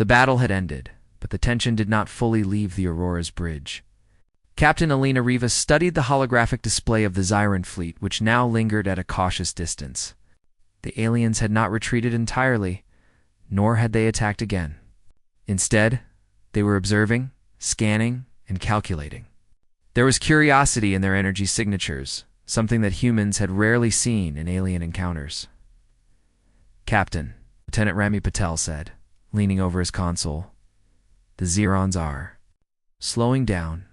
The battle had ended, but the tension did not fully leave the Aurora's bridge. Captain Alina Rivas studied the holographic display of the Zyran fleet, which now lingered at a cautious distance. The aliens had not retreated entirely, nor had they attacked again. Instead, they were observing, scanning, and calculating. There was curiosity in their energy signatures, something that humans had rarely seen in alien encounters. "Captain," Lieutenant Rami Patel said, leaning over his console, "the Zerons are slowing down.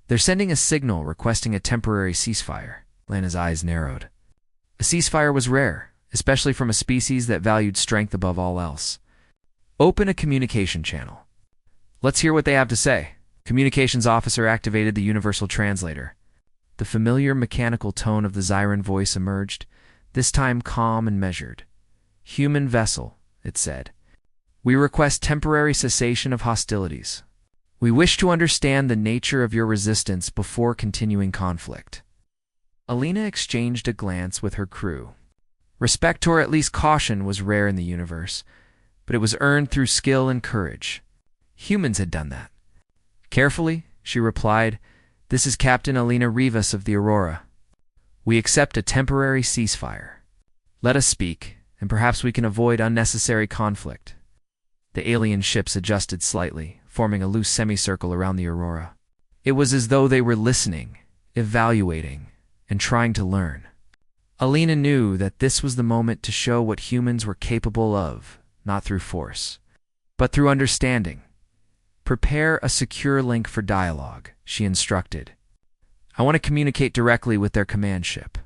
They're sending a signal requesting a temporary ceasefire." Lana's eyes narrowed. A ceasefire was rare, especially from a species that valued strength above all else. "Open a communication channel. Let's hear what they have to say." Communications officer activated the universal translator. The familiar mechanical tone of the Zyran voice emerged, this time calm and measured. "Human vessel," it said. "We request temporary cessation of hostilities. We wish to understand the nature of your resistance before continuing conflict." Alina exchanged a glance with her crew. Respect, or at least caution, was rare in the universe, but it was earned through skill and courage. Humans had done that. Carefully, she replied, "This is Captain Alina Rivas of the Aurora. We accept a temporary ceasefire. Let us speak, and perhaps we can avoid unnecessary conflict." The alien ships adjusted slightly, forming a loose semicircle around the Aurora. It was as though they were listening, evaluating, and trying to learn. Alina knew that this was the moment to show what humans were capable of, not through force, but through understanding. "Prepare a secure link for dialogue," she instructed. "I want to communicate directly with their command ship."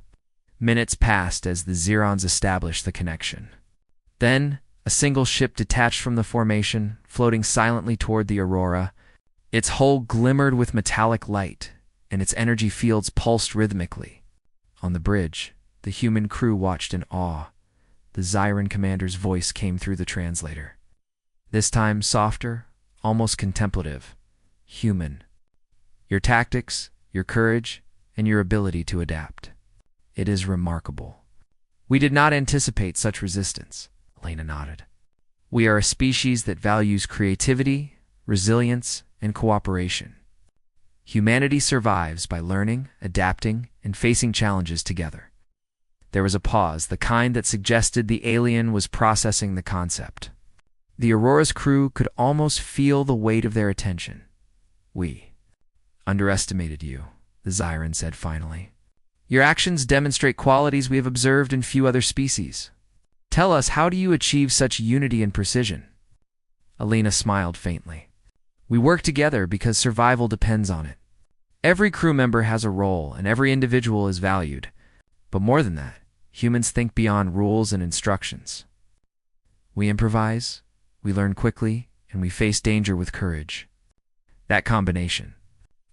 Minutes passed as the Zerons established the connection. Then, a single ship detached from the formation, floating silently toward the Aurora. Its hull glimmered with metallic light, and its energy fields pulsed rhythmically. On the bridge, the human crew watched in awe. The Zyran commander's voice came through the translator. This time softer, almost contemplative. "Human. Your tactics, your courage, and your ability to adapt. It is remarkable. We did not anticipate such resistance." Alina nodded. "We are a species that values creativity, resilience, and cooperation. Humanity survives by learning, adapting, and facing challenges together." There was a pause, the kind that suggested the alien was processing the concept. The Aurora's crew could almost feel the weight of their attention. "We underestimated you," the Zyran said finally. "Your actions demonstrate qualities we have observed in few other species. Tell us, how do you achieve such unity and precision?" Alina smiled faintly. "We work together because survival depends on it. Every crew member has a role, and every individual is valued. But more than that, humans think beyond rules and instructions. We improvise, we learn quickly, and we face danger with courage. That combination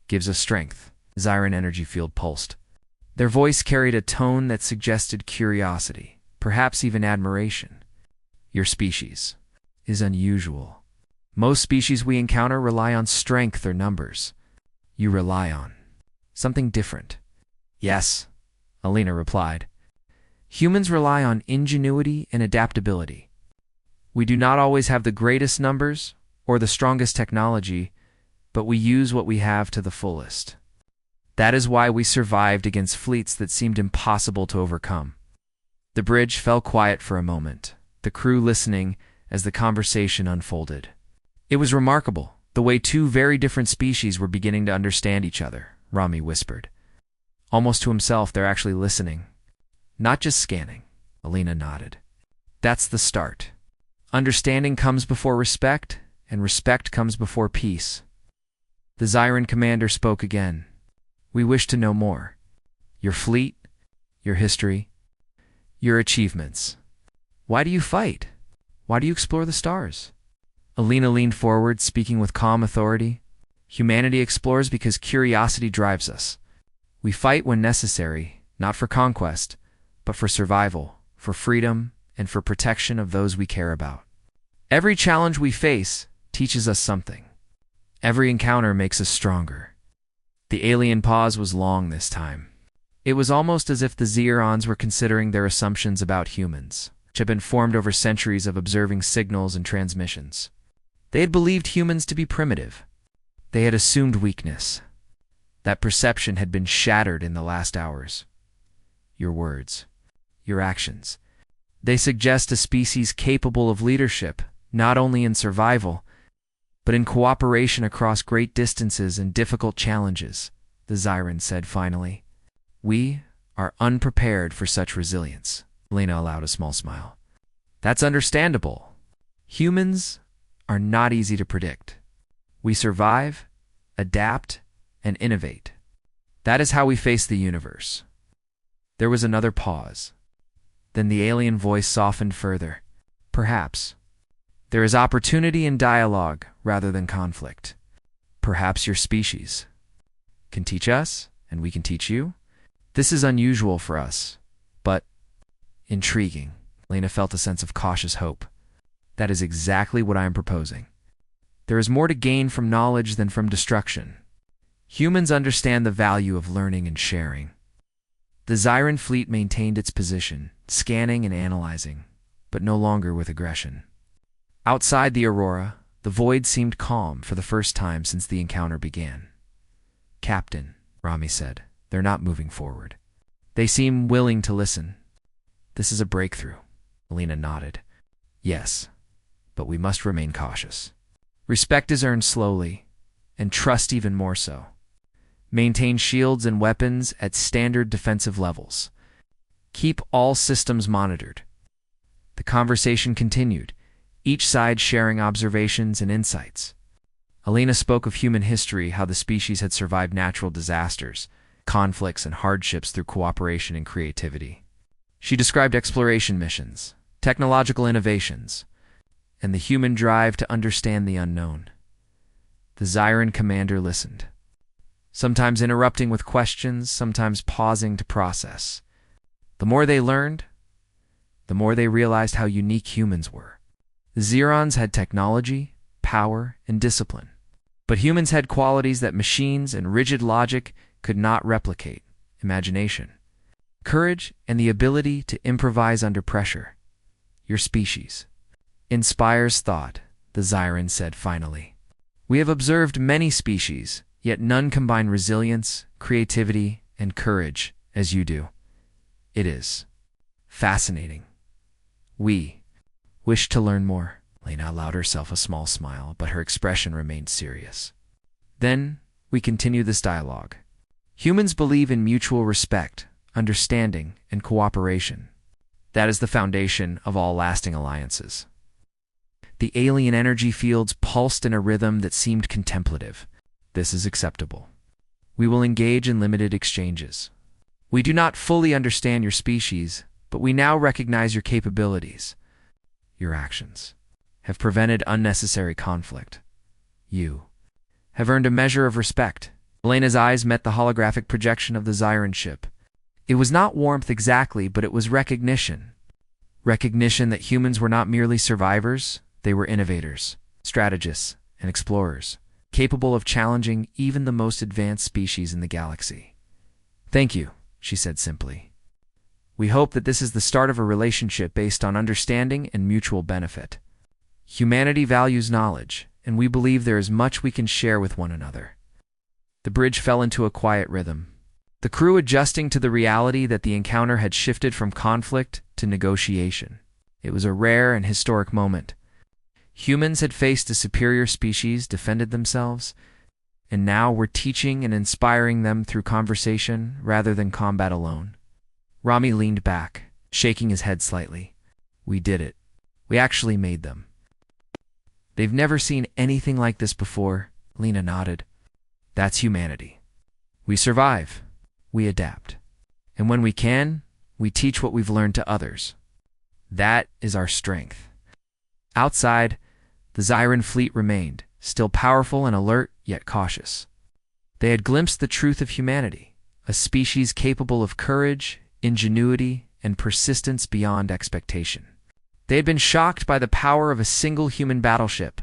gives us strength." Zyran energy field pulsed. Their voice carried a tone that suggested curiosity, perhaps even admiration. "Your species is unusual. Most species we encounter rely on strength or numbers. You rely on something different." "Yes," Alina replied. "Humans rely on ingenuity and adaptability. We do not always have the greatest numbers or the strongest technology, but we use what we have to the fullest. That is why we survived against fleets that seemed impossible to overcome." The bridge fell quiet for a moment, the crew listening as the conversation unfolded. It was remarkable, the way two very different species were beginning to understand each other, Rami whispered. Almost to himself, they're actually listening, not just scanning. Alina nodded. "That's the start. Understanding comes before respect, and respect comes before peace." The Zyran commander spoke again. "We wish to know more. Your fleet, your history, your achievements. Why do you fight? Why do you explore the stars?" Alina leaned forward, speaking with calm authority. "Humanity explores because curiosity drives us. We fight when necessary, not for conquest, but for survival, for freedom, and for protection of those we care about. Every challenge we face teaches us something. Every encounter makes us stronger." The alien pause was long this time. It was almost as if the Zerons were considering their assumptions about humans, which had been formed over centuries of observing signals and transmissions. They had believed humans to be primitive. They had assumed weakness. That perception had been shattered in the last hours. Your words, your actions, they suggest a species capable of leadership, not only in survival, but in cooperation across great distances and difficult challenges, the Zyran said finally. We are unprepared for such resilience. Lena allowed a small smile. That's understandable. Humans are not easy to predict. We survive, adapt, and innovate. That is how we face the universe. There was another pause. Then the alien voice softened further. Perhaps. There is opportunity in dialogue rather than conflict. Perhaps your species can teach us, and we can teach you. This is unusual for us, but intriguing. Lena felt a sense of cautious hope. That is exactly what I am proposing. There is more to gain from knowledge than from destruction. Humans understand the value of learning and sharing. The Zyran fleet maintained its position, scanning and analyzing, but no longer with aggression. Outside the Aurora, the void seemed calm for the first time since the encounter began. Captain, Rami said, they're not moving forward. They seem willing to listen. This is a breakthrough. Alina nodded. Yes, but we must remain cautious. Respect is earned slowly, and trust even more so. Maintain shields and weapons at standard defensive levels. Keep all systems monitored. The conversation continued, each side sharing observations and insights. Alina spoke of human history, how the species had survived natural disasters, conflicts, and hardships through cooperation and creativity. She described exploration missions, technological innovations, and the human drive to understand the unknown. The Zyran commander listened, sometimes interrupting with questions, sometimes pausing to process. The more they learned, the more they realized how unique humans were. The Zerons had technology, power, and discipline. But humans had qualities that machines and rigid logic could not replicate: imagination, courage, and the ability to improvise under pressure. Your species inspires thought, the Zyran said finally. We have observed many species, yet none combine resilience, creativity, and courage as you do. It is fascinating. We wish to learn more. Lena allowed herself a small smile, but her expression remained serious. Then we continue this dialogue. Humans believe in mutual respect, understanding, and cooperation. That is the foundation of all lasting alliances. The alien energy fields pulsed in a rhythm that seemed contemplative. This is acceptable. We will engage in limited exchanges. We do not fully understand your species, but we now recognize your capabilities. Your actions have prevented unnecessary conflict. You have earned a measure of respect. Elena's eyes met the holographic projection of the Zyran ship. It was not warmth exactly, but it was recognition. Recognition that humans were not merely survivors, they were innovators, strategists, and explorers, capable of challenging even the most advanced species in the galaxy. Thank you, she said simply. We hope that this is the start of a relationship based on understanding and mutual benefit. Humanity values knowledge, and we believe there is much we can share with one another. The bridge fell into a quiet rhythm, the crew adjusting to the reality that the encounter had shifted from conflict to negotiation. It was a rare and historic moment. Humans had faced a superior species, defended themselves, and now were teaching and inspiring them through conversation rather than combat alone. Rami leaned back, shaking his head slightly. We did it. We actually made them. They've never seen anything like this before, Lena nodded. That's humanity. We survive. We adapt. And when we can, we teach what we've learned to others. That is our strength. Outside, the Zyran fleet remained, still powerful and alert, yet cautious. They had glimpsed the truth of humanity, a species capable of courage, ingenuity, and persistence beyond expectation. They had been shocked by the power of a single human battleship,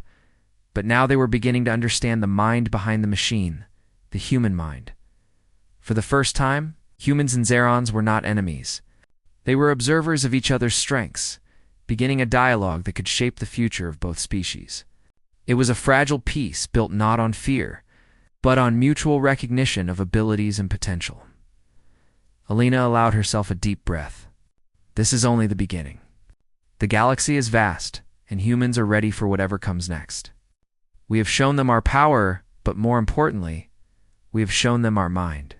but now they were beginning to understand the mind behind the machine, the human mind. For the first time, humans and Zerons were not enemies. They were observers of each other's strengths, beginning a dialogue that could shape the future of both species. It was a fragile peace built not on fear, but on mutual recognition of abilities and potential. Alina allowed herself a deep breath. This is only the beginning. The galaxy is vast, and humans are ready for whatever comes next. We have shown them our power, but more importantly, we have shown them our mind.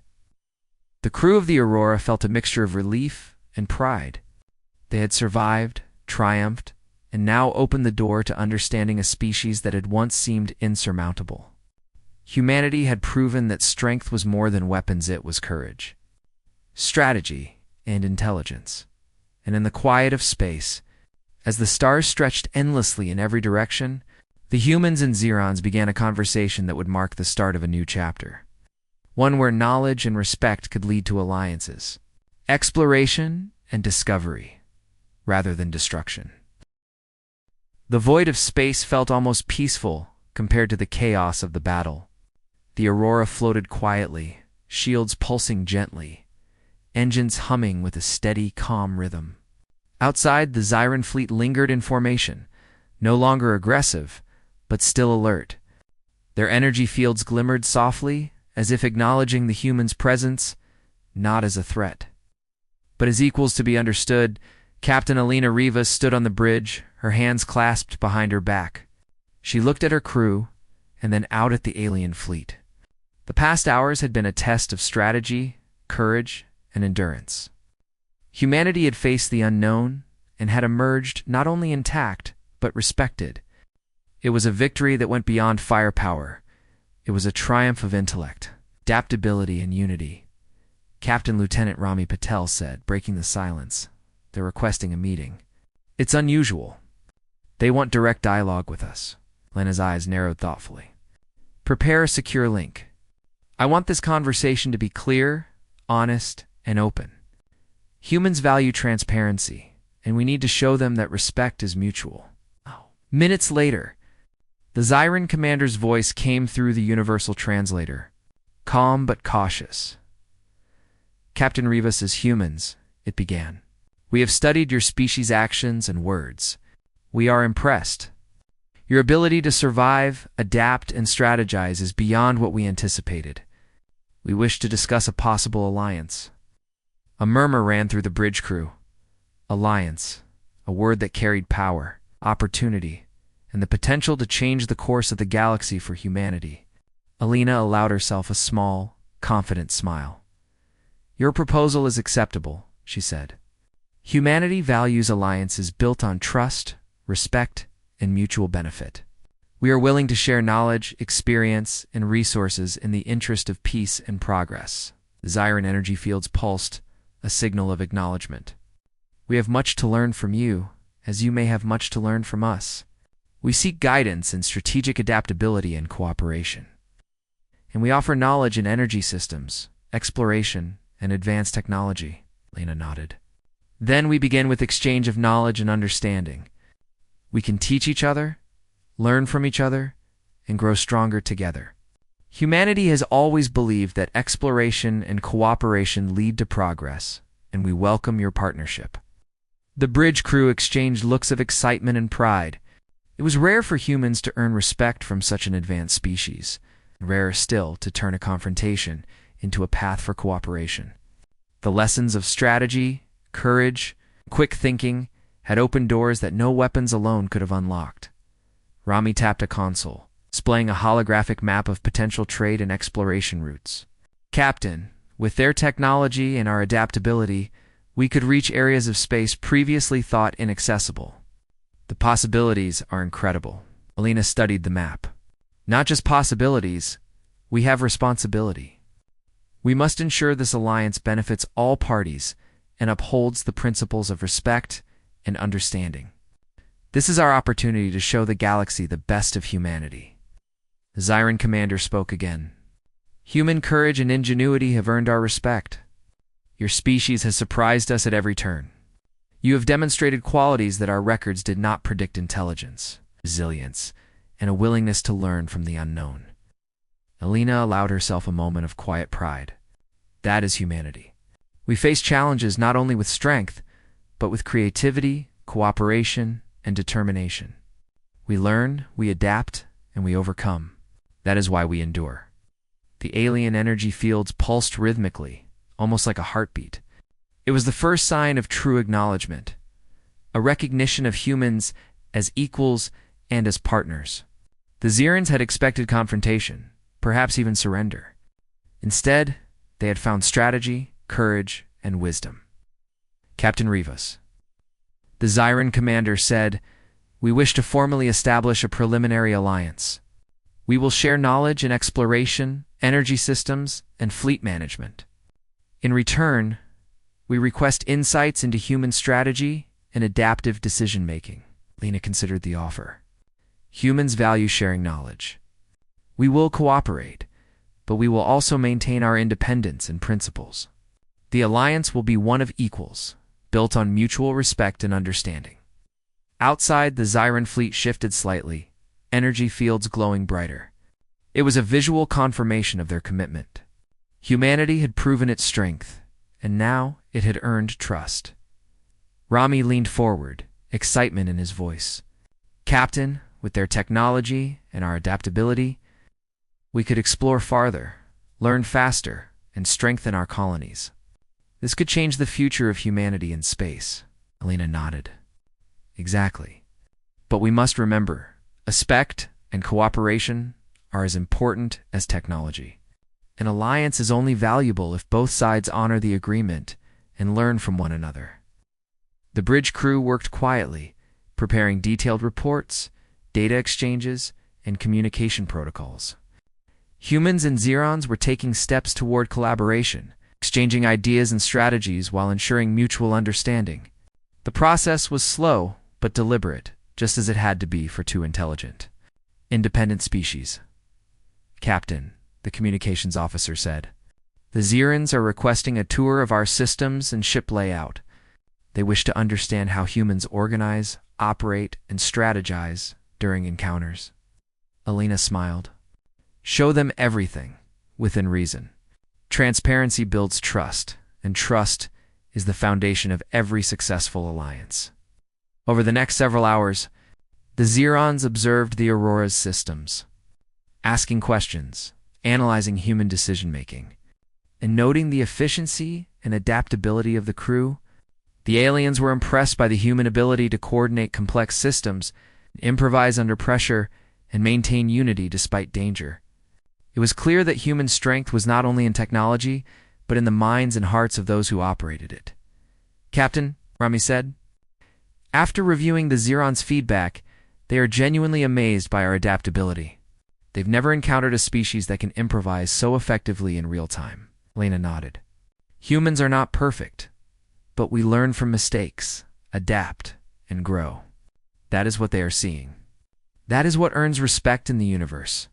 The crew of the Aurora felt a mixture of relief and pride. They had survived, triumphed, and now opened the door to understanding a species that had once seemed insurmountable. Humanity had proven that strength was more than weapons, it was courage, strategy, and intelligence. And in the quiet of space, as the stars stretched endlessly in every direction, the humans and Xerons began a conversation that would mark the start of a new chapter. One where knowledge and respect could lead to alliances, exploration and discovery, rather than destruction. The void of space felt almost peaceful compared to the chaos of the battle. The Aurora floated quietly, shields pulsing gently, engines humming with a steady, calm rhythm. Outside, the Xyran fleet lingered in formation, no longer aggressive, but still alert. Their energy fields glimmered softly, as if acknowledging the humans' presence, not as a threat, but as equals to be understood. Captain Alina Rivas stood on the bridge, her hands clasped behind her back. She looked at her crew, and then out at the alien fleet. The past hours had been a test of strategy, courage, and endurance. Humanity had faced the unknown and had emerged not only intact, but respected. It was a victory that went beyond firepower. It was a triumph of intellect, adaptability, and unity. Captain Lieutenant Rami Patel said, breaking the silence. They're requesting a meeting. It's unusual. They want direct dialogue with us. Lena's eyes narrowed thoughtfully. Prepare a secure link. I want this conversation to be clear, honest, and open. Humans value transparency, and we need to show them that respect is mutual. Minutes later, the Xyran commander's voice came through the universal translator, calm but cautious. Captain Rivas, as humans, it began. We have studied your species' actions and words. We are impressed. Your ability to survive, adapt, and strategize is beyond what we anticipated. We wish to discuss a possible alliance. A murmur ran through the bridge crew. Alliance, a word that carried power, opportunity, and the potential to change the course of the galaxy for humanity. Alina allowed herself a small, confident smile. Your proposal is acceptable, she said. Humanity values alliances built on trust, respect, and mutual benefit. We are willing to share knowledge, experience, and resources in the interest of peace and progress. The Xyran energy fields pulsed, a signal of acknowledgement. We have much to learn from you, as you may have much to learn from us. We seek guidance in strategic adaptability and cooperation. And we offer knowledge in energy systems, exploration, and advanced technology. Lena nodded. Then we begin with exchange of knowledge and understanding. We can teach each other, learn from each other, and grow stronger together. Humanity has always believed that exploration and cooperation lead to progress, and we welcome your partnership. The bridge crew exchanged looks of excitement and pride. It was rare for humans to earn respect from such an advanced species, and rarer still to turn a confrontation into a path for cooperation. The lessons of strategy, courage, quick thinking had opened doors that no weapons alone could have unlocked. Rami tapped a console, displaying a holographic map of potential trade and exploration routes. Captain, with their technology and our adaptability, we could reach areas of space previously thought inaccessible. The possibilities are incredible. Alina studied the map. Not just possibilities, we have responsibility. We must ensure this alliance benefits all parties and upholds the principles of respect and understanding. This is our opportunity to show the galaxy the best of humanity. The Xyran commander spoke again. Human courage and ingenuity have earned our respect. Your species has surprised us at every turn. You have demonstrated qualities that our records did not predict: intelligence, resilience, and a willingness to learn from the unknown. Alina allowed herself a moment of quiet pride. That is humanity. We face challenges not only with strength, but with creativity, cooperation, and determination. We learn, we adapt, and we overcome. That is why we endure. The alien energy fields pulsed rhythmically, almost like a heartbeat. It was the first sign of true acknowledgement, a recognition of humans as equals and as partners. The Zirans had expected confrontation, perhaps even surrender. Instead, they had found strategy, courage, and wisdom. Captain Rivas. The Ziran commander said, "We wish to formally establish a preliminary alliance. We will share knowledge in exploration, energy systems, and fleet management. In return, we request insights into human strategy and adaptive decision-making." Lena considered the offer. Humans value sharing knowledge. We will cooperate, but we will also maintain our independence and principles. The alliance will be one of equals, built on mutual respect and understanding. Outside, the Ziran fleet shifted slightly, energy fields glowing brighter. It was a visual confirmation of their commitment. Humanity had proven its strength, and now it had earned trust. Rami leaned forward, excitement in his voice. "Captain, with their technology and our adaptability, we could explore farther, learn faster, and strengthen our colonies. This could change the future of humanity in space." Alina nodded. "Exactly. But we must remember, respect and cooperation are as important as technology. An alliance is only valuable if both sides honor the agreement and learn from one another." The bridge crew worked quietly, preparing detailed reports, data exchanges, and communication protocols. Humans and Zirans were taking steps toward collaboration, exchanging ideas and strategies while ensuring mutual understanding. The process was slow but deliberate, just as it had to be for two intelligent, independent species. "Captain," the communications officer said, "the Zirans are requesting a tour of our systems and ship layout. They wish to understand how humans organize, operate, and strategize during encounters." Alina smiled. "Show them everything, within reason. Transparency builds trust, and trust is the foundation of every successful alliance." Over the next several hours, the Zirans observed the Aurora's systems, asking questions, analyzing human decision-making, and noting the efficiency and adaptability of the crew. The aliens were impressed by the human ability to coordinate complex systems, improvise under pressure, and maintain unity despite danger. It was clear that human strength was not only in technology, but in the minds and hearts of those who operated it. "Captain," Rami said, "after reviewing the Zirans' feedback, they are genuinely amazed by our adaptability. They've never encountered a species that can improvise so effectively in real time." Lena nodded. "Humans are not perfect, but we learn from mistakes, adapt, and grow. That is what they are seeing. That is what earns respect in the universe."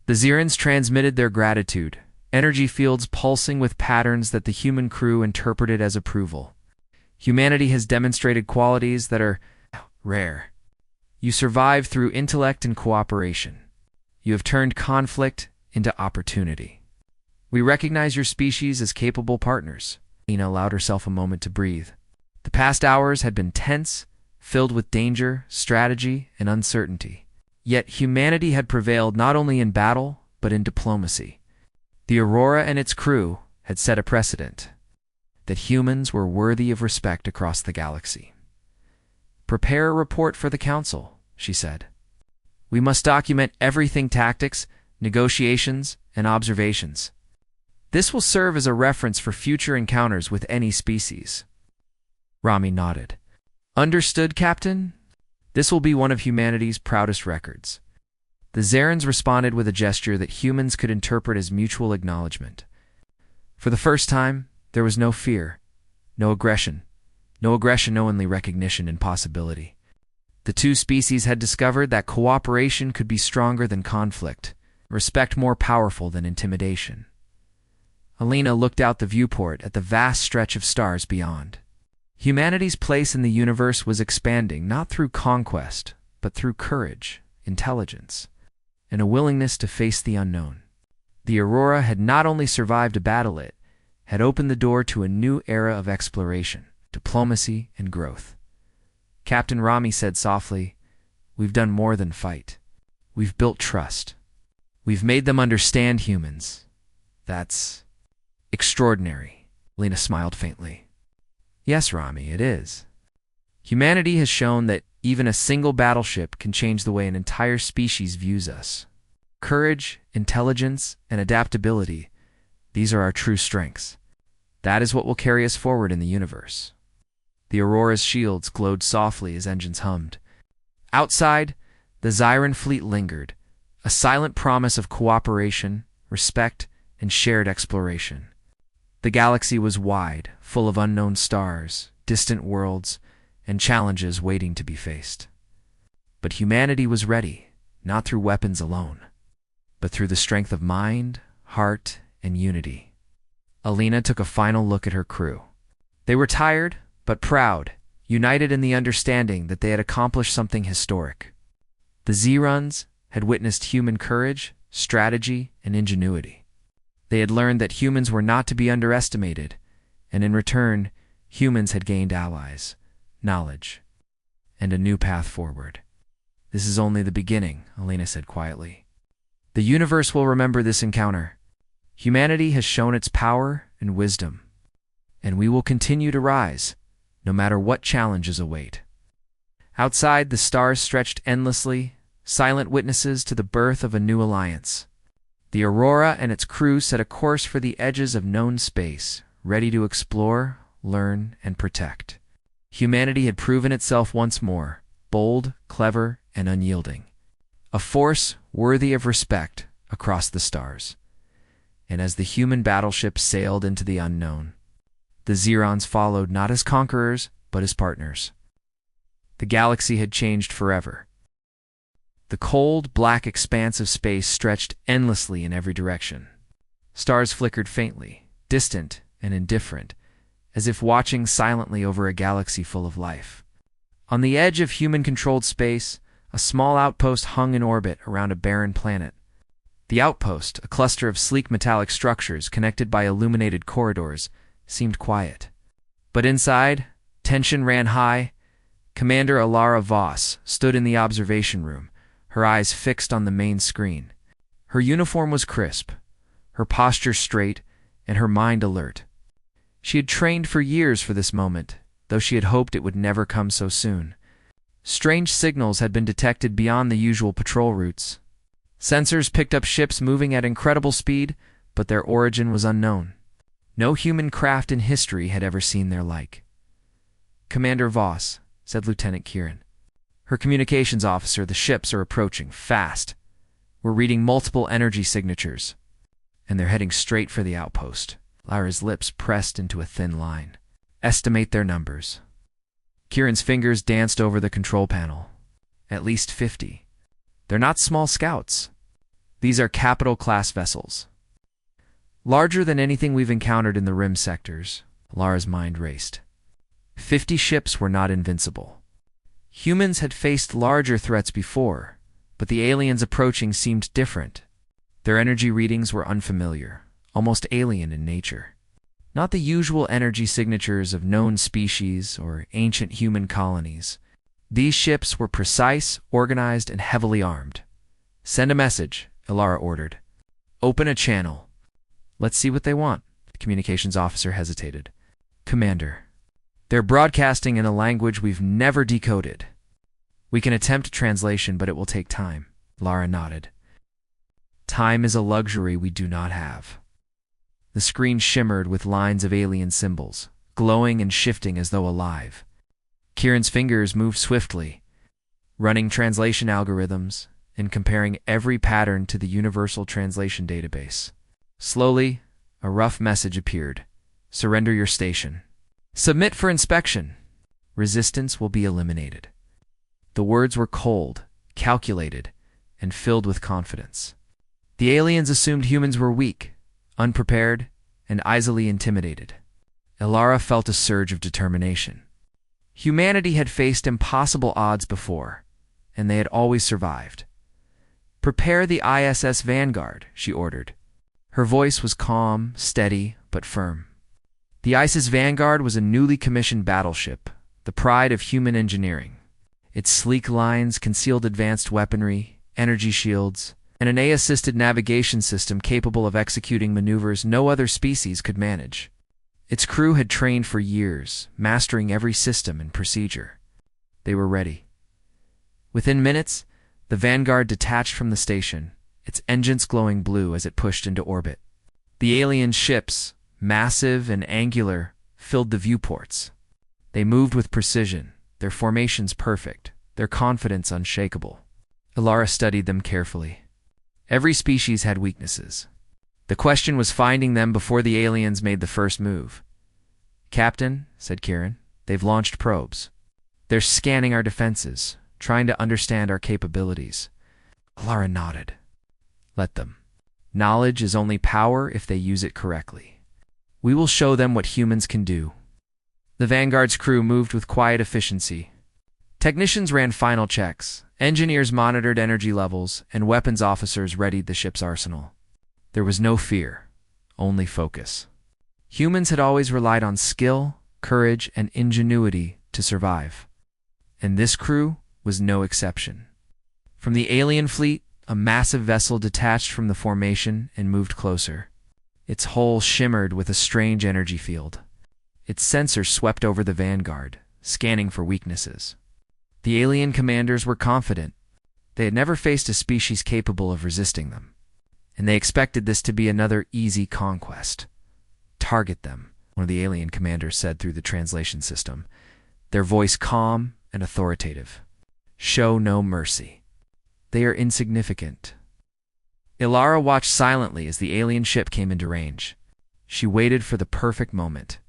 The Zirans transmitted their gratitude, energy fields pulsing with patterns that the human crew interpreted as approval. "Humanity has demonstrated qualities that are rare. You survive through intellect and cooperation. You have turned conflict into opportunity. We recognize your species as capable partners." Lena allowed herself a moment to breathe. The past hours had been tense, filled with danger, strategy, and uncertainty. Yet humanity had prevailed not only in battle, but in diplomacy. The Aurora and its crew had set a precedent that humans were worthy of respect across the galaxy. "Prepare a report for the Council," she said. "We must document everything: tactics, negotiations, and observations. This will serve as a reference for future encounters with any species." Rami nodded. "Understood, Captain. This will be one of humanity's proudest records." The Zirans responded with a gesture that humans could interpret as mutual acknowledgement. For the first time, there was no fear, no aggression, only recognition and possibility. The two species had discovered that cooperation could be stronger than conflict, respect more powerful than intimidation. Alina looked out the viewport at the vast stretch of stars beyond. Humanity's place in the universe was expanding not through conquest, but through courage, intelligence, and a willingness to face the unknown. The Aurora had not only survived a battle, it had opened the door to a new era of exploration, diplomacy, and growth. Captain Rami said softly, "We've done more than fight. We've built trust. We've made them understand humans. That's extraordinary. Lena smiled faintly. Yes, Rami, it is. Humanity has shown that even a single battleship can change the way an entire species views us. Courage, intelligence, and adaptability, these are our true strengths. That is what will carry us forward in the universe. The Aurora's shields glowed softly as engines hummed. Outside, the Zyran fleet lingered, a silent promise of cooperation, respect, and shared exploration. The galaxy was wide, full of unknown stars, distant worlds, and challenges waiting to be faced. But humanity was ready, not through weapons alone, but through the strength of mind, heart, and unity. Alina took a final look at her crew. They were tired, but proud, united in the understanding that they had accomplished something historic. The Zerons had witnessed human courage, strategy, and ingenuity. They had learned that humans were not to be underestimated, and in return, humans had gained allies, knowledge, and a new path forward. This is only the beginning, Alina said quietly. The universe will remember this encounter. Humanity has shown its power and wisdom, and we will continue to rise, no matter what challenges await. Outside, the stars stretched endlessly, silent witnesses to the birth of a new alliance. The Aurora and its crew set a course for the edges of known space, ready to explore, learn, and protect. Humanity had proven itself once more, bold, clever, and unyielding. A force worthy of respect across the stars. And as the human battleship sailed into the unknown, the Zerons followed not as conquerors, but as partners. The galaxy had changed forever. The cold, black expanse of space stretched endlessly in every direction. Stars flickered faintly, distant and indifferent, as if watching silently over a galaxy full of life. On the edge of human-controlled space, a small outpost hung in orbit around a barren planet. The outpost, a cluster of sleek metallic structures connected by illuminated corridors, seemed quiet. But inside, tension ran high. Commander Alara Voss stood in the observation room, her eyes fixed on the main screen. Her uniform was crisp, her posture straight, and her mind alert. She had trained for years for this moment, though she had hoped it would never come so soon. Strange signals had been detected beyond the usual patrol routes. Sensors picked up ships moving at incredible speed, but their origin was unknown. No human craft in history had ever seen their like. "Commander Voss," said Lieutenant Kieran. "Her communications officer, the ships are approaching, fast. We're reading multiple energy signatures, and they're heading straight for the outpost." Lyra's lips pressed into a thin line. "Estimate their numbers." Kieran's fingers danced over the control panel. "At least 50. They're not small scouts. These are capital-class vessels. Larger than anything we've encountered in the rim sectors." Lara's mind raced. 50 ships were not invincible. Humans had faced larger threats before, but the aliens approaching seemed different. Their energy readings were unfamiliar, almost alien in nature. Not the usual energy signatures of known species or ancient human colonies. These ships were precise, organized, and heavily armed. "Send a message," Ilara ordered. "Open a channel. Let's see what they want." The communications officer hesitated. "Commander, they're broadcasting in a language we've never decoded. We can attempt translation, but it will take time." Lara nodded. "Time is a luxury we do not have." The screen shimmered with lines of alien symbols, glowing and shifting as though alive. Kieran's fingers moved swiftly, running translation algorithms and comparing every pattern to the Universal Translation Database. Slowly, a rough message appeared. "Surrender your station. Submit for inspection. Resistance will be eliminated." The words were cold, calculated, and filled with confidence. The aliens assumed humans were weak, unprepared, and easily intimidated. Ilara felt a surge of determination. Humanity had faced impossible odds before, and they had always survived. "Prepare the ISS Vanguard," she ordered. Her voice was calm, steady, but firm. The ISS Vanguard was a newly commissioned battleship, the pride of human engineering. Its sleek lines concealed advanced weaponry, energy shields, and an AI-assisted navigation system capable of executing maneuvers no other species could manage. Its crew had trained for years, mastering every system and procedure. They were ready. Within minutes, the Vanguard detached from the station, its engines glowing blue as it pushed into orbit. The alien ships, massive and angular, filled the viewports. They moved with precision, their formations perfect, their confidence unshakable. Ilara studied them carefully. Every species had weaknesses. The question was finding them before the aliens made the first move. "Captain," said Kieran, "they've launched probes. They're scanning our defenses, trying to understand our capabilities." Ilara nodded. "Let them. Knowledge is only power if they use it correctly. We will show them what humans can do." The Vanguard's crew moved with quiet efficiency. Technicians ran final checks, engineers monitored energy levels, and weapons officers readied the ship's arsenal. There was no fear, only focus. Humans had always relied on skill, courage, and ingenuity to survive. And this crew was no exception. From the alien fleet, a massive vessel detached from the formation and moved closer. Its hull shimmered with a strange energy field. Its sensors swept over the Vanguard, scanning for weaknesses. The alien commanders were confident. They had never faced a species capable of resisting them, and they expected this to be another easy conquest. "Target them," one of the alien commanders said through the translation system, their voice calm and authoritative. "Show no mercy. They are insignificant." Ilara watched silently as the alien ship came into range. She waited for the perfect moment.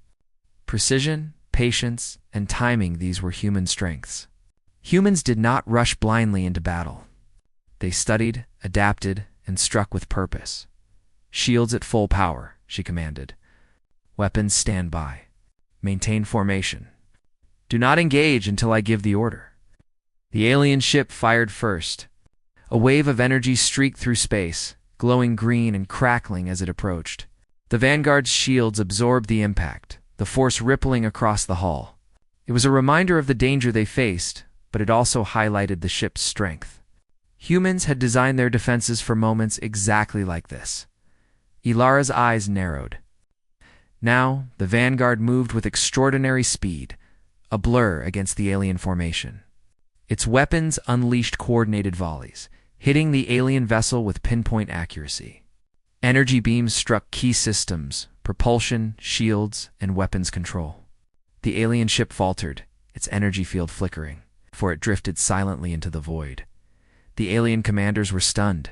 Precision, patience, and timing, these were human strengths. Humans did not rush blindly into battle. They studied, adapted, and struck with purpose. "Shields at full power," she commanded. "Weapons stand by. Maintain formation. Do not engage until I give the order." The alien ship fired first. A wave of energy streaked through space, glowing green and crackling as it approached. The Vanguard's shields absorbed the impact, the force rippling across the hull. It was a reminder of the danger they faced, but it also highlighted the ship's strength. Humans had designed their defenses for moments exactly like this. Ilara's eyes narrowed. Now, the Vanguard moved with extraordinary speed, a blur against the alien formation. Its weapons unleashed coordinated volleys, hitting the alien vessel with pinpoint accuracy. Energy beams struck key systems, propulsion, shields, and weapons control. The alien ship faltered, its energy field flickering, for it drifted silently into the void. The alien commanders were stunned.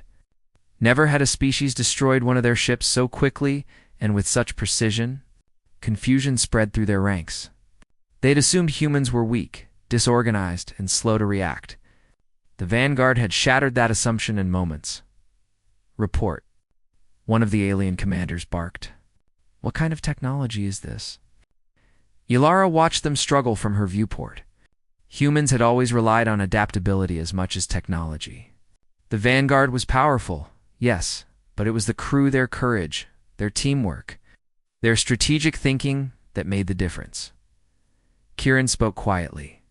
Never had a species destroyed one of their ships so quickly and with such precision. Confusion spread through their ranks. They had assumed humans were weak, disorganized, and slow to react. The Vanguard had shattered that assumption in moments. "Report," one of the alien commanders barked. "What kind of technology is this?" Ilara watched them struggle from her viewport. Humans had always relied on adaptability as much as technology. The Vanguard was powerful, yes, but it was the crew, their courage, their teamwork, their strategic thinking that made the difference. Kieran spoke quietly.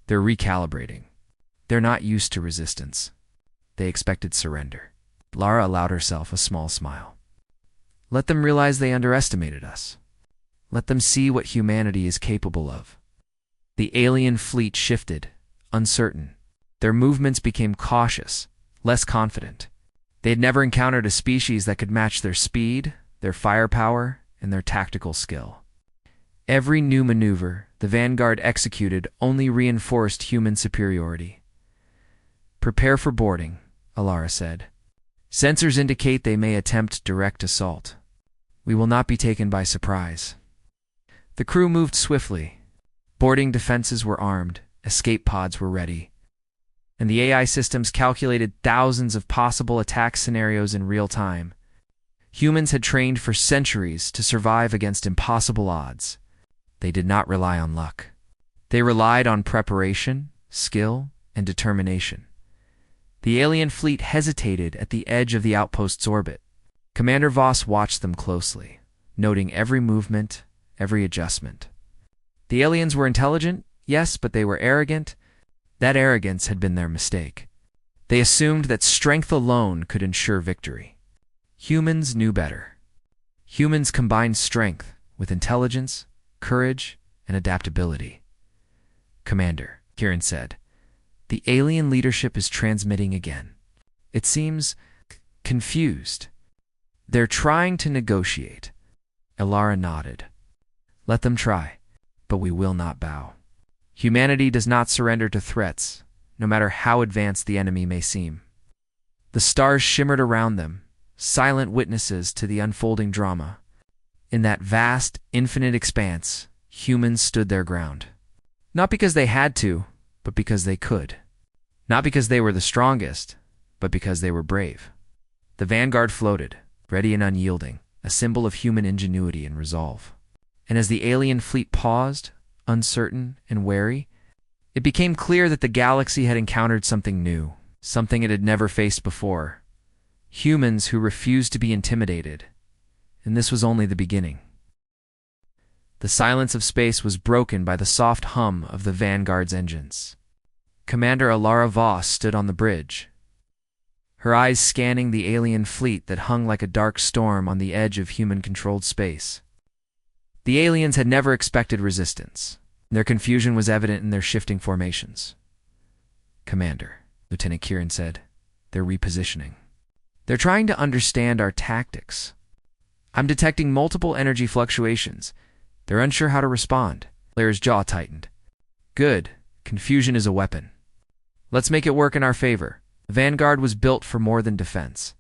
"They're recalibrating. They're not used to resistance. They expected surrender." Lara allowed herself a small smile. "Let them realize they underestimated us. Let them see what humanity is capable of." The alien fleet shifted, uncertain. Their movements became cautious, less confident. They had never encountered a species that could match their speed, their firepower, and their tactical skill. Every new maneuver the Vanguard executed only reinforced human superiority. "Prepare for boarding," Ilara said. "Sensors indicate they may attempt direct assault. We will not be taken by surprise." The crew moved swiftly. Boarding defenses were armed, escape pods were ready, and the AI systems calculated thousands of possible attack scenarios in real time. Humans had trained for centuries to survive against impossible odds. They did not rely on luck. They relied on preparation, skill, and determination. The alien fleet hesitated at the edge of the outpost's orbit. Commander Voss watched them closely, noting every movement, every adjustment. The aliens were intelligent, yes, but they were arrogant. That arrogance had been their mistake. They assumed that strength alone could ensure victory. Humans knew better. Humans combined strength with intelligence, courage, and adaptability. "Commander," Kieran said, "the alien leadership is transmitting again. It seems confused. They're trying to negotiate." Alara nodded. "Let them try, but we will not bow. Humanity does not surrender to threats, no matter how advanced the enemy may seem." The stars shimmered around them, silent witnesses to the unfolding drama. In that vast, infinite expanse, humans stood their ground. Not because they had to, but because they could. Not because they were the strongest, but because they were brave. The vanguard floated, ready and unyielding, a symbol of human ingenuity and resolve. And as the alien fleet paused, uncertain and wary, it became clear that the galaxy had encountered something new, something it had never faced before. Humans who refused to be intimidated. And this was only the beginning. The silence of space was broken by the soft hum of the Vanguard's engines. Commander Alara Voss stood on the bridge, her eyes scanning the alien fleet that hung like a dark storm on the edge of human-controlled space. The aliens had never expected resistance. Their confusion was evident in their shifting formations. "Commander," Lieutenant Kieran said, "they're repositioning. They're trying to understand our tactics. I'm detecting multiple energy fluctuations. They're unsure how to respond." Blair's jaw tightened. "Good. Confusion is a weapon. Let's make it work in our favor." The Vanguard was built for more than defense.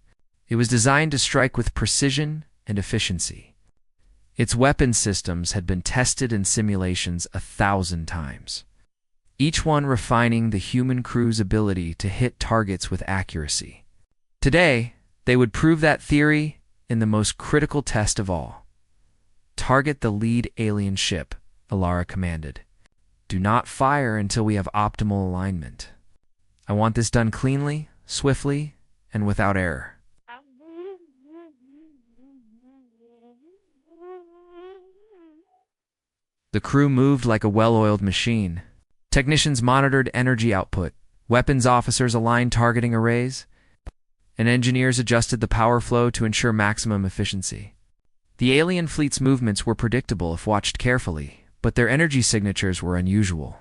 It was designed to strike with precision and efficiency. Its weapon systems had been tested in simulations 1,000 times, each one refining the human crew's ability to hit targets with accuracy. Today, they would prove that theory in the most critical test of all. "Target the lead alien ship," Alara commanded. "Do not fire until we have optimal alignment. I want this done cleanly, swiftly, and without error." The crew moved like a well-oiled machine. Technicians monitored energy output, weapons officers aligned targeting arrays, and engineers adjusted the power flow to ensure maximum efficiency. The alien fleet's movements were predictable if watched carefully, but their energy signatures were unusual.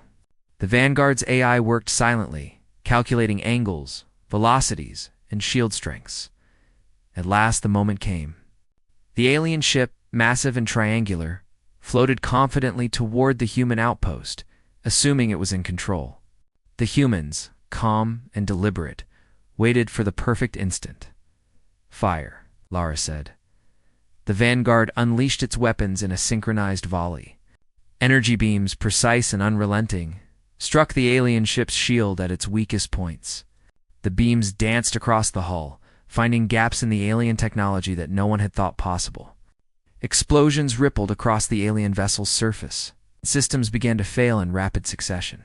The Vanguard's AI worked silently, calculating angles, velocities, and shield strengths. At last the moment came. The alien ship, massive and triangular, floated confidently toward the human outpost, assuming it was in control. The humans, calm and deliberate, waited for the perfect instant. "Fire," Lara said. The Vanguard unleashed its weapons in a synchronized volley. Energy beams, precise and unrelenting, struck the alien ship's shield at its weakest points. The beams danced across the hull, finding gaps in the alien technology that no one had thought possible. Explosions rippled across the alien vessel's surface. Systems began to fail in rapid succession.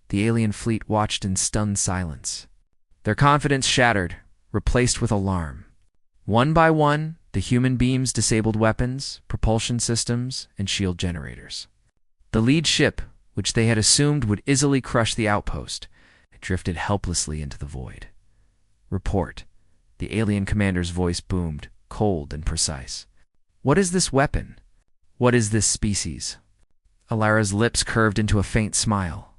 The alien fleet watched in stunned silence. Their confidence shattered, replaced with alarm. One by one, the human beams disabled weapons, propulsion systems, and shield generators. The lead ship, which they had assumed would easily crush the outpost, drifted helplessly into the void. "Report." The alien commander's voice boomed, cold and precise. "What is this weapon? What is this species?" Alara's lips curved into a faint smile.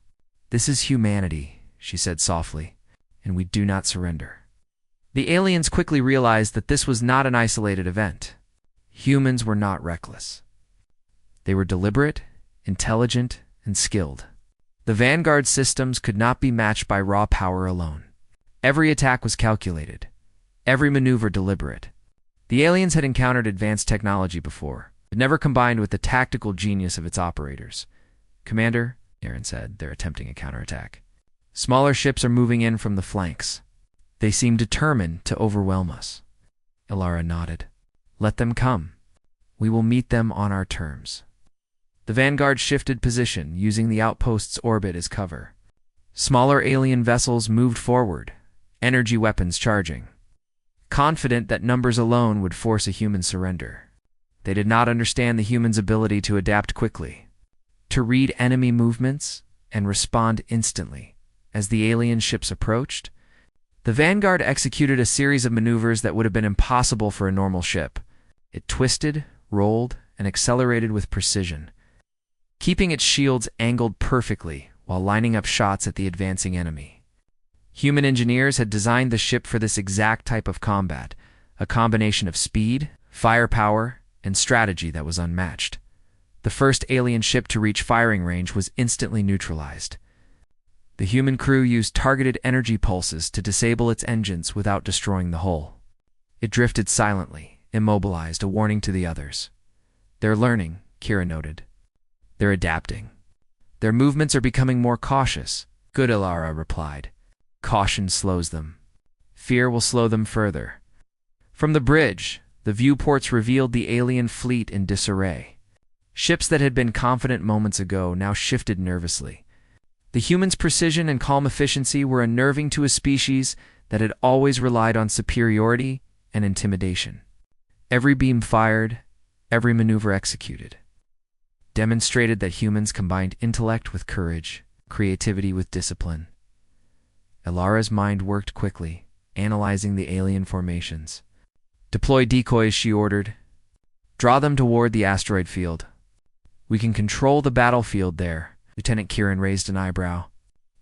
"This is humanity," she said softly, "and we do not surrender." The aliens quickly realized that this was not an isolated event. Humans were not reckless. They were deliberate, intelligent, and skilled. The Vanguard systems could not be matched by raw power alone. Every attack was calculated, every maneuver deliberate. The aliens had encountered advanced technology before, but never combined with the tactical genius of its operators. "Commander," Aaron said, "they're attempting a counterattack. Smaller ships are moving in from the flanks. They seem determined to overwhelm us." Alara nodded. "Let them come. We will meet them on our terms." The Vanguard shifted position, using the outpost's orbit as cover. Smaller alien vessels moved forward, energy weapons charging, confident that numbers alone would force a human surrender. They did not understand the human's ability to adapt quickly, to read enemy movements and respond instantly. As the alien ships approached, The Vanguard executed a series of maneuvers that would have been impossible for a normal ship. It twisted, rolled, and accelerated with precision, keeping its shields angled perfectly while lining up shots at the advancing enemy. Human engineers had designed the ship for this exact type of combat, a combination of speed, firepower, and strategy that was unmatched. The first alien ship to reach firing range was instantly neutralized. The human crew used targeted energy pulses to disable its engines without destroying the hull. It drifted silently, immobilized, a warning to the others. "They're learning," Kira noted. "They're adapting. Their movements are becoming more cautious." "Good," Ilara replied. "Caution slows them. Fear will slow them further." From the bridge, the viewports revealed the alien fleet in disarray. Ships that had been confident moments ago now shifted nervously. The humans' precision and calm efficiency were unnerving to a species that had always relied on superiority and intimidation. Every beam fired, every maneuver executed, demonstrated that humans combined intellect with courage, creativity with discipline. Ilara's mind worked quickly, analyzing the alien formations. "Deploy decoys," she ordered. "Draw them toward the asteroid field. We can control the battlefield there." Lieutenant Kieran raised an eyebrow.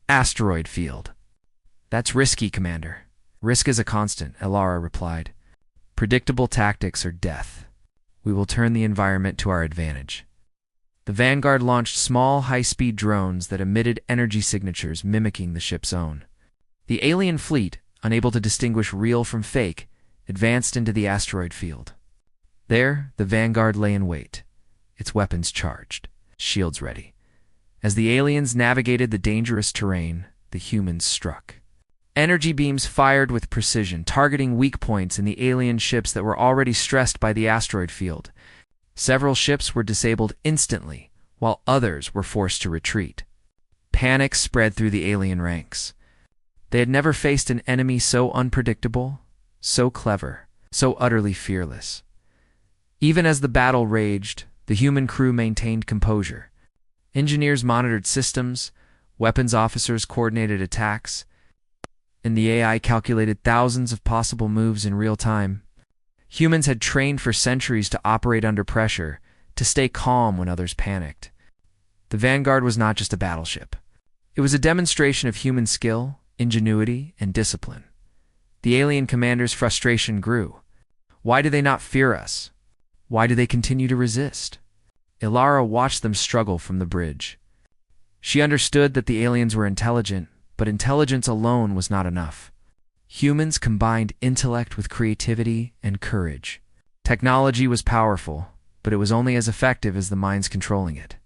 "Asteroid field. That's risky, Commander." "Risk is a constant," Ilara replied. "Predictable tactics are death. We will turn the environment to our advantage." The Vanguard launched small, high-speed drones that emitted energy signatures mimicking the ship's own. The alien fleet, unable to distinguish real from fake, advanced into the asteroid field. There, the Vanguard lay in wait, its weapons charged, shields ready. As the aliens navigated the dangerous terrain, the humans struck. Energy beams fired with precision, targeting weak points in the alien ships that were already stressed by the asteroid field. Several ships were disabled instantly, while others were forced to retreat. Panic spread through the alien ranks. They had never faced an enemy so unpredictable, so clever, so utterly fearless. Even as the battle raged, the human crew maintained composure. Engineers monitored systems, weapons officers coordinated attacks, and the AI calculated thousands of possible moves in real time. Humans had trained for centuries to operate under pressure, to stay calm when others panicked. The Vanguard was not just a battleship. It was a demonstration of human skill, ingenuity, and discipline. The alien commander's frustration grew. Why do they not fear us? Why do they continue to resist? Ilara watched them struggle from the bridge. She understood that the aliens were intelligent, but intelligence alone was not enough. Humans combined intellect with creativity and courage. Technology was powerful, but it was only as effective as the minds controlling it.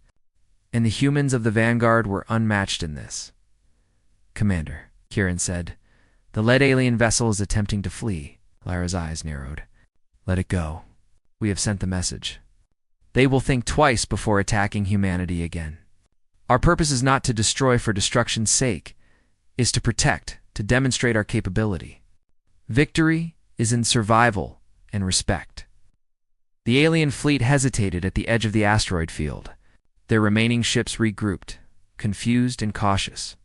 And the humans of the Vanguard were unmatched in this. "Commander," Kieran said, "the lead alien vessel is attempting to flee." Lara's eyes narrowed. "Let it go. We have sent the message. They will think twice before attacking humanity again. Our purpose is not to destroy for destruction's sake, is to protect, to demonstrate our capability. Victory is in survival and respect." The alien fleet hesitated at the edge of the asteroid field. Their remaining ships regrouped, confused and cautious.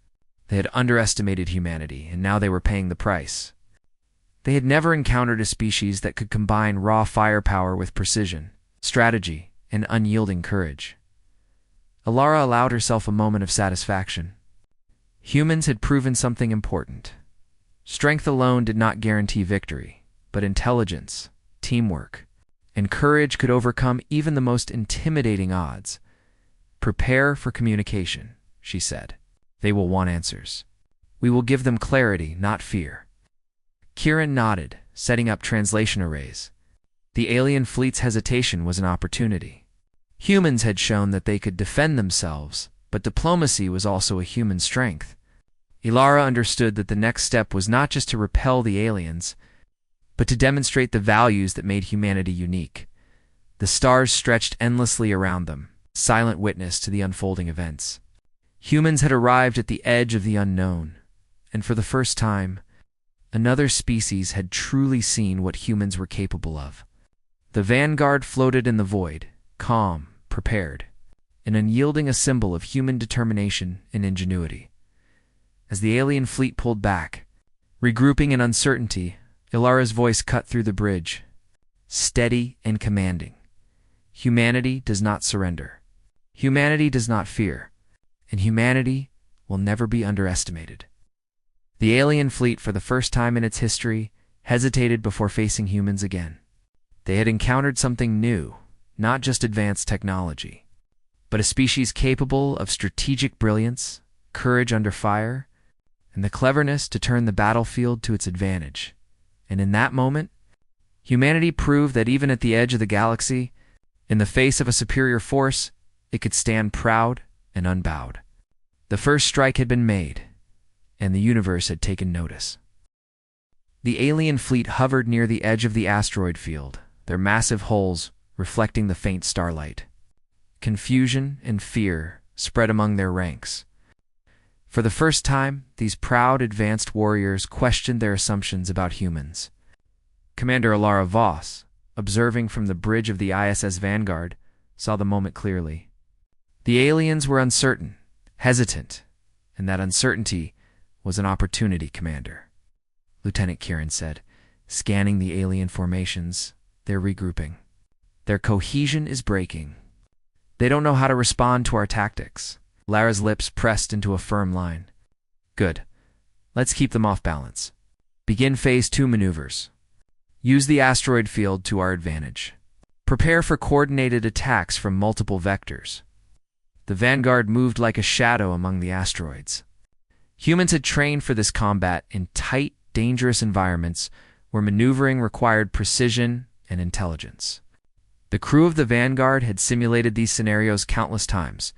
They had underestimated humanity, and now they were paying the price. They had never encountered a species that could combine raw firepower with precision, strategy, and unyielding courage. Ilara allowed herself a moment of satisfaction. Humans had proven something important. Strength alone did not guarantee victory, but intelligence, teamwork, and courage could overcome even the most intimidating odds. "Prepare for communication," she said. "They will want answers. We will give them clarity, not fear." Kieran nodded, setting up translation arrays. The alien fleet's hesitation was an opportunity. Humans had shown that they could defend themselves, but diplomacy was also a human strength. Ilara understood that the next step was not just to repel the aliens, but to demonstrate the values that made humanity unique. The stars stretched endlessly around them, silent witness to the unfolding events. Humans had arrived at the edge of the unknown, and for the first time, another species had truly seen what humans were capable of. The Vanguard floated in the void, calm, prepared, and unyielding, a symbol of human determination and ingenuity. As the alien fleet pulled back, Regrouping in uncertainty, Ilara's voice cut through the bridge, steady and commanding. Humanity does not surrender. Humanity does not fear. And humanity will never be underestimated. The alien fleet, for the first time in its history, hesitated before facing humans again. They had encountered something new, not just advanced technology, but a species capable of strategic brilliance, courage under fire, and the cleverness to turn the battlefield to its advantage. And in that moment, humanity proved that even at the edge of the galaxy, in the face of a superior force, it could stand proud and unbowed. The first strike had been made, and the universe had taken notice. The alien fleet hovered near the edge of the asteroid field, their massive hulls reflecting the faint starlight. Confusion and fear spread among their ranks. For the first time, these proud, advanced warriors questioned their assumptions about humans. Commander Ilara Voss, observing from the bridge of the ISS Vanguard, saw the moment clearly. The aliens were uncertain, hesitant, and that uncertainty was an opportunity, Commander. Lieutenant Kieran said, scanning the alien formations. They're regrouping. Their cohesion is breaking. They don't know how to respond to our tactics. Lara's lips pressed into a firm line. Good. Let's keep them off balance. Begin Phase 2 maneuvers. Use the asteroid field to our advantage. Prepare for coordinated attacks from multiple vectors. The Vanguard moved like a shadow among the asteroids. Humans had trained for this combat in tight, dangerous environments where maneuvering required precision and intelligence. The crew of the Vanguard had simulated these scenarios countless times.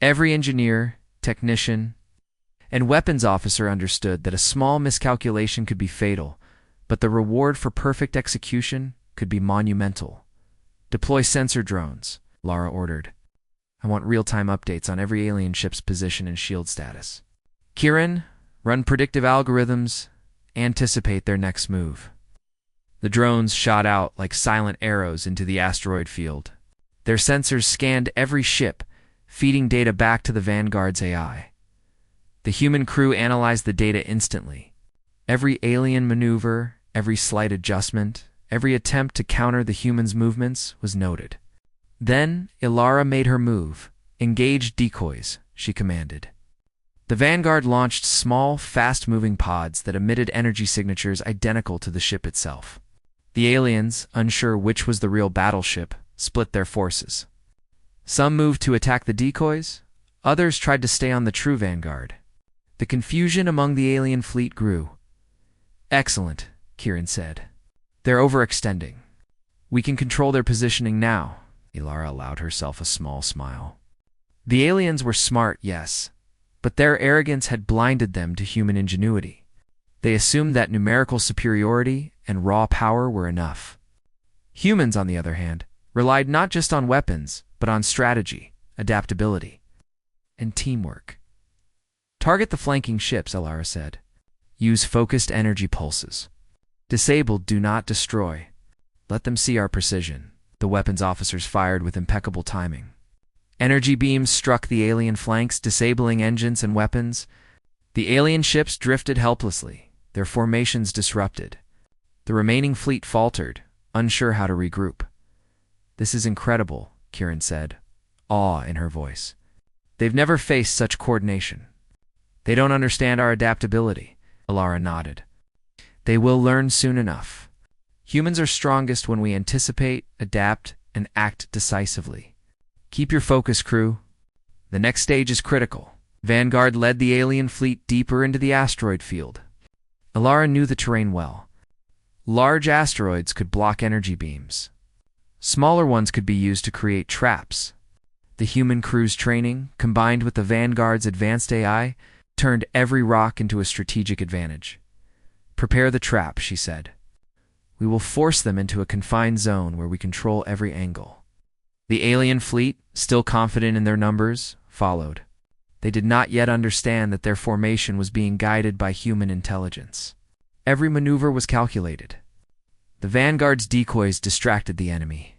Every engineer, technician, and weapons officer understood that a small miscalculation could be fatal, but the reward for perfect execution could be monumental. Deploy sensor drones, Lara ordered. I want real-time updates on every alien ship's position and shield status. Kieran, run predictive algorithms, anticipate their next move. The drones shot out like silent arrows into the asteroid field. Their sensors scanned every ship, feeding data back to the Vanguard's AI. The human crew analyzed the data instantly. Every alien maneuver, every slight adjustment, every attempt to counter the humans' movements was noted. Then, Ilara made her move. Engage decoys, she commanded. The Vanguard launched small, fast-moving pods that emitted energy signatures identical to the ship itself. The aliens, unsure which was the real battleship, split their forces. Some moved to attack the decoys, others tried to stay on the true Vanguard. The confusion among the alien fleet grew. Excellent, Kieran said. They're overextending. We can control their positioning now. Ilara allowed herself a small smile. The aliens were smart, yes, but their arrogance had blinded them to human ingenuity. They assumed that numerical superiority and raw power were enough. Humans, on the other hand, relied not just on weapons, but on strategy, adaptability, and teamwork. Target the flanking ships, Ilara said. Use focused energy pulses. Disabled, do not destroy. Let them see our precision. The weapons officers fired with impeccable timing. Energy beams struck the alien flanks, disabling engines and weapons. The alien ships drifted helplessly, their formations disrupted. The remaining fleet faltered, unsure how to regroup. This is incredible, Kieran said, awe in her voice. They've never faced such coordination. They don't understand our adaptability, Ilara nodded. They will learn soon enough. Humans are strongest when we anticipate, adapt, and act decisively. Keep your focus, crew. The next stage is critical. Vanguard led the alien fleet deeper into the asteroid field. Ilara knew the terrain well. Large asteroids could block energy beams. Smaller ones could be used to create traps. The human crew's training, combined with the Vanguard's advanced AI, turned every rock into a strategic advantage. Prepare the trap, she said. We will force them into a confined zone where we control every angle. The alien fleet, still confident in their numbers, followed. They did not yet understand that their formation was being guided by human intelligence. Every maneuver was calculated. The Vanguard's decoys distracted the enemy,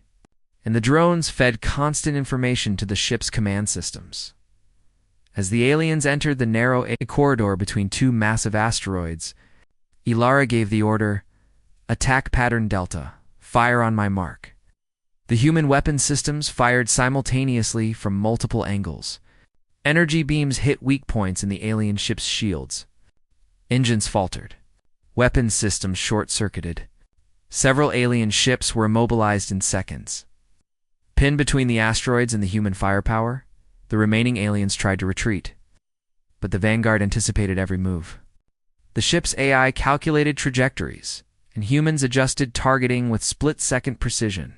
and the drones fed constant information to the ship's command systems. As the aliens entered the narrow corridor between two massive asteroids, Ilara gave the order, "Attack pattern Delta. Fire on my mark." The human weapon systems fired simultaneously from multiple angles. Energy beams hit weak points in the alien ship's shields. Engines faltered. Weapon systems short-circuited. Several alien ships were immobilized in seconds. Pinned between the asteroids and the human firepower, the remaining aliens tried to retreat. But the Vanguard anticipated every move. The ship's AI calculated trajectories, and humans adjusted targeting with split-second precision.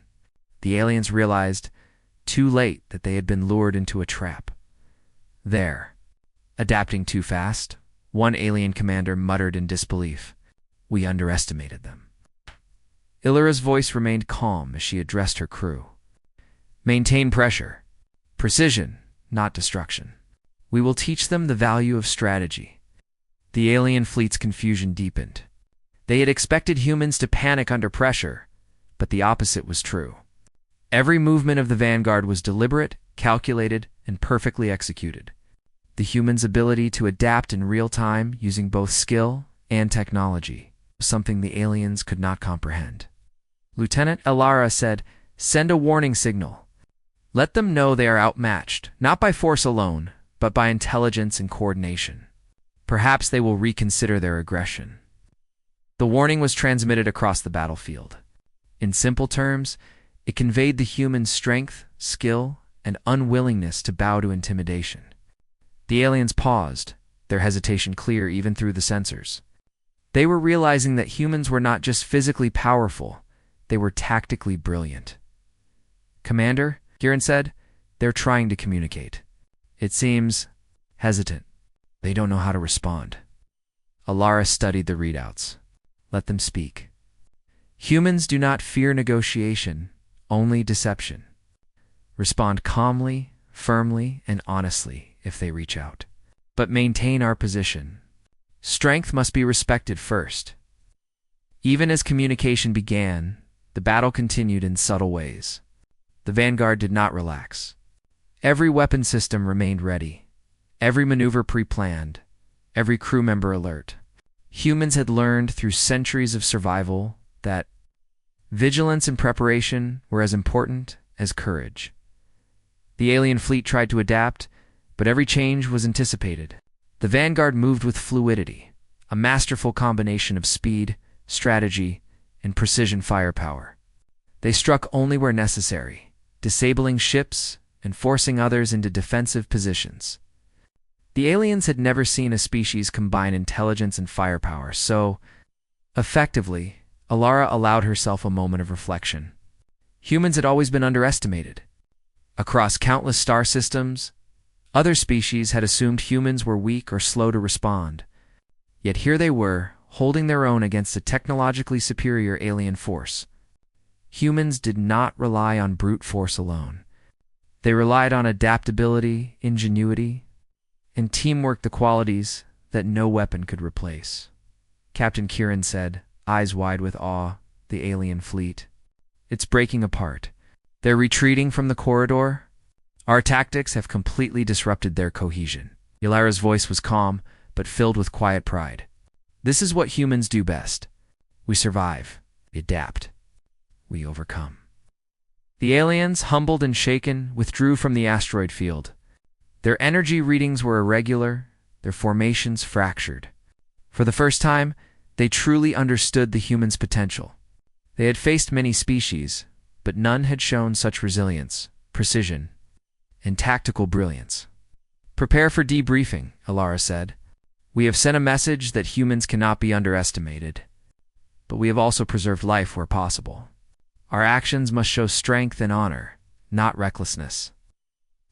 The aliens realized, too late, that they had been lured into a trap. There, adapting too fast, one alien commander muttered in disbelief. "We underestimated them." Ilara's voice remained calm as she addressed her crew. "Maintain pressure. Precision, not destruction. We will teach them the value of strategy." The alien fleet's confusion deepened. They had expected humans to panic under pressure, but the opposite was true. Every movement of the Vanguard was deliberate, calculated, and perfectly executed. The humans' ability to adapt in real time using both skill and technology was something the aliens could not comprehend. Lieutenant Ilara said, "Send a warning signal. Let them know they are outmatched, not by force alone, but by intelligence and coordination. Perhaps they will reconsider their aggression." The warning was transmitted across the battlefield. In simple terms, it conveyed the human strength, skill, and unwillingness to bow to intimidation. The aliens paused, their hesitation clear even through the sensors. They were realizing that humans were not just physically powerful, they were tactically brilliant. "Commander," Kieran said, "they're trying to communicate. It seems hesitant. They don't know how to respond." Ilara studied the readouts. "Let them speak. Humans do not fear negotiation, only deception. Respond calmly, firmly, and honestly if they reach out. But maintain our position. Strength must be respected first." Even as communication began, the battle continued in subtle ways. The Vanguard did not relax. Every weapon system remained ready, every maneuver pre-planned, every crew member alert. Humans had learned through centuries of survival that vigilance and preparation were as important as courage. The alien fleet tried to adapt, but every change was anticipated. The Vanguard moved with fluidity, a masterful combination of speed, strategy, and precision firepower. They struck only where necessary, disabling ships and forcing others into defensive positions. The aliens had never seen a species combine intelligence and firepower, so, effectively, Ilara allowed herself a moment of reflection. Humans had always been underestimated. Across countless star systems, other species had assumed humans were weak or slow to respond. Yet here they were, holding their own against a technologically superior alien force. Humans did not rely on brute force alone. They relied on adaptability, ingenuity, and teamwork, the qualities that no weapon could replace. Captain Kieran said, eyes wide with awe, the alien fleet. "It's breaking apart. They're retreating from the corridor. Our tactics have completely disrupted their cohesion." Ilara's voice was calm, but filled with quiet pride. "This is what humans do best. We survive, we adapt, we overcome." The aliens, humbled and shaken, withdrew from the asteroid field. Their energy readings were irregular, their formations fractured. For the first time, they truly understood the humans' potential. They had faced many species, but none had shown such resilience, precision, and tactical brilliance. "Prepare for debriefing," Ilara said. "We have sent a message that humans cannot be underestimated, but we have also preserved life where possible. Our actions must show strength and honor, not recklessness."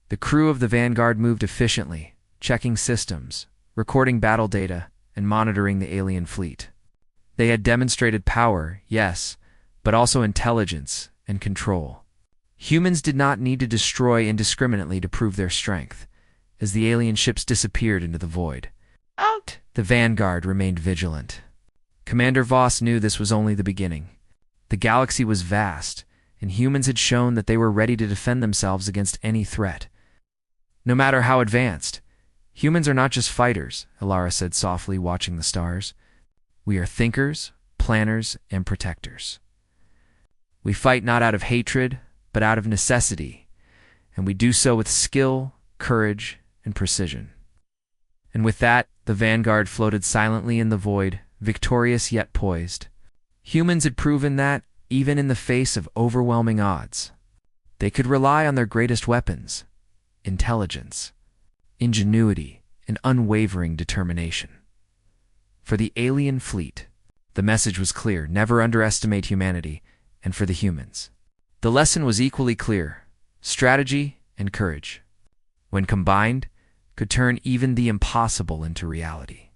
The crew of the Vanguard moved efficiently, checking systems, recording battle data, and monitoring the alien fleet. They had demonstrated power, yes, but also intelligence and control. Humans did not need to destroy indiscriminately to prove their strength, as the alien ships disappeared into the void. Out! The Vanguard remained vigilant. Commander Voss knew this was only the beginning. The galaxy was vast, and humans had shown that they were ready to defend themselves against any threat. "No matter how advanced, humans are not just fighters," Ilara said softly, watching the stars. We are thinkers, planners, and protectors. We fight not out of hatred, but out of necessity, and we do so with skill, courage, and precision. And with that, the vanguard floated silently in the void, victorious yet poised. Humans had proven that, even in the face of overwhelming odds, they could rely on their greatest weapons: intelligence, ingenuity, and unwavering determination. For the alien fleet, the message was clear: never underestimate humanity. And for the humans, the lesson was equally clear: strategy and courage, when combined, could turn even the impossible into reality.